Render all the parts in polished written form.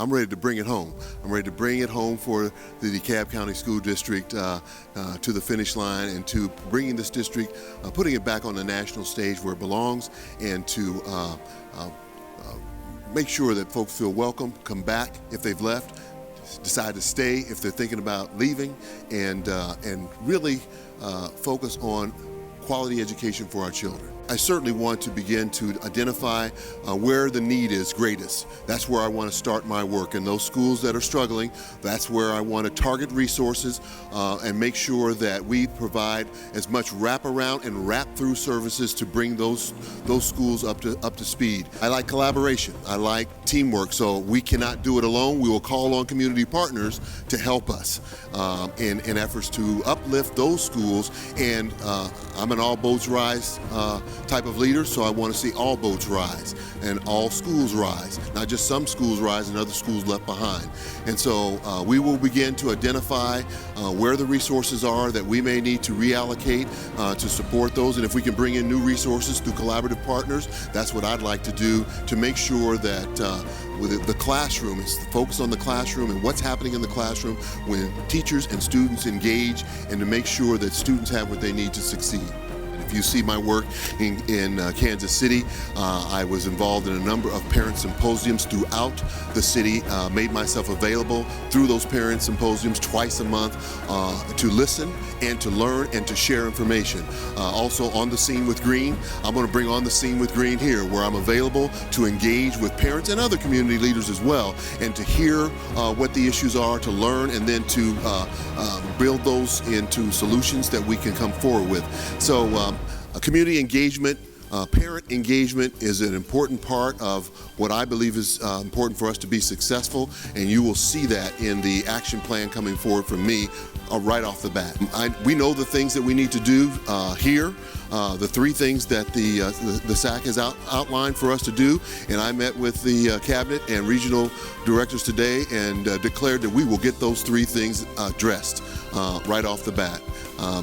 I'm ready to bring it home. I'm ready to bring it home for the DeKalb County School District to the finish line, and to bringing this district, putting it back on the national stage where it belongs, and to make sure that folks feel welcome, come back if they've left, decide to stay if they're thinking about leaving, and really focus on quality education for our children. I certainly want to begin to identify where the need is greatest. That's where I want to start my work. In those schools that are struggling, that's where I want to target resources and make sure that we provide as much wraparound and wrap-through services to bring those schools up to speed. I like collaboration. I like teamwork. So we cannot do it alone. We will call on community partners to help us in efforts to uplift those schools. And I'm an all boats rise type of leader, so I want to see all boats rise and all schools rise, not just some schools rise and other schools left behind. And so we will begin to identify where the resources are that we may need to reallocate to support those, and if we can bring in new resources through collaborative partners, that's what I'd like to do to make sure that with the classroom, it's the focus on the classroom and what's happening in the classroom when teachers and students engage, and to make sure that students have what they need to succeed. If you see my work in Kansas City, I was involved in a number of parent symposiums throughout the city, made myself available through those parent symposiums twice a month to listen and to learn and to share information. Also on the Scene with Green, I'm going to bring on the Scene with Green here, where I'm available to engage with parents and other community leaders as well, and to hear what the issues are, to learn, and then to build those into solutions that we can come forward with. So community engagement, parent engagement is an important part of what I believe is important for us to be successful, and you will see that in the action plan coming forward from me right off the bat. We know the things that we need to do here, the three things that the SAC has outlined for us to do, and I met with the cabinet and regional directors today and declared that we will get those three things addressed right off the bat.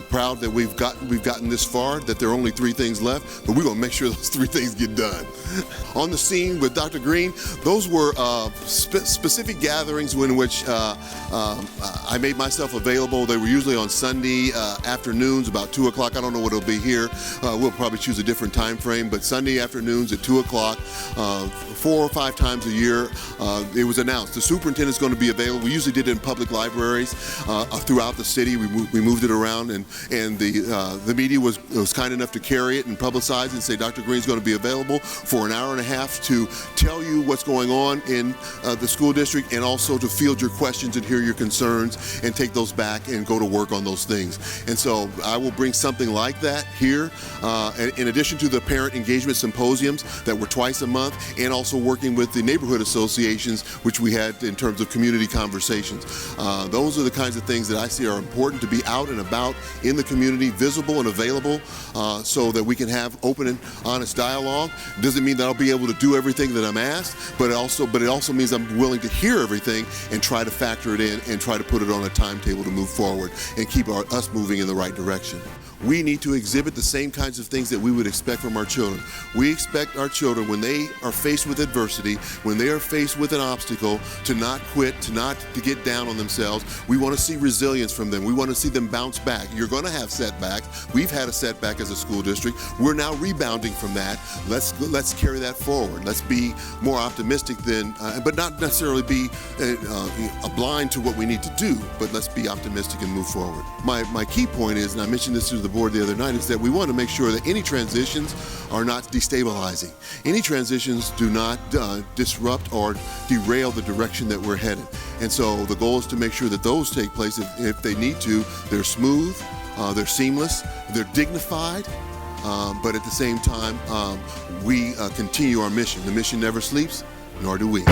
Proud that we've gotten this far, that there are only three things left, but we're going to make sure those three things get done. On the Scene with Dr. Green, those were specific gatherings in which I made myself available. They were usually on Sunday afternoons about 2 o'clock. I don't know what it'll be here. We'll probably choose a different time frame, but Sunday afternoons at 2 o'clock, 4 or 5 times a year, it was announced the superintendent is going to be available. We usually did it in public libraries throughout the city. We moved it around, and the media was kind enough to carry it and publicize it and say Dr. Green's going to be available for an hour and a half to tell you what's going on in the school district, and also to field your questions and hear your concerns and take those back and go to work on those things. And so I will bring something like that here, in addition to the parent engagement symposiums that were twice a month, and also working with the neighborhood associations, which we had in terms of community conversations. Those are the kinds of things that I see are important, to be out and about in the community, visible and available, so that we can have open and honest dialogue. Doesn't mean that I'll be able to do everything that I'm asked, but it also means I'm willing to hear everything and try to factor it in and try to put it on a timetable to move forward and keep us moving in the right direction. We need to exhibit the same kinds of things that we would expect from our children. We expect our children, when they are faced with adversity, when they are faced with an obstacle, to not quit, to get down on themselves. We want to see resilience from them. We want to see them bounce back. You're going to have setbacks. We've had a setback as a school district. We're now rebounding from that. Let's carry that forward. Let's be more optimistic than, but not necessarily be blind to what we need to do, but let's be optimistic and move forward. My key point is, and I mentioned this to the board the other night, is that we want to make sure that any transitions are not destabilizing. Any transitions do not disrupt or derail the direction that we're headed. And so the goal is to make sure that those take place. If they need to, they're smooth, they're seamless, they're dignified, but at the same time, we continue our mission. The mission never sleeps, nor do we.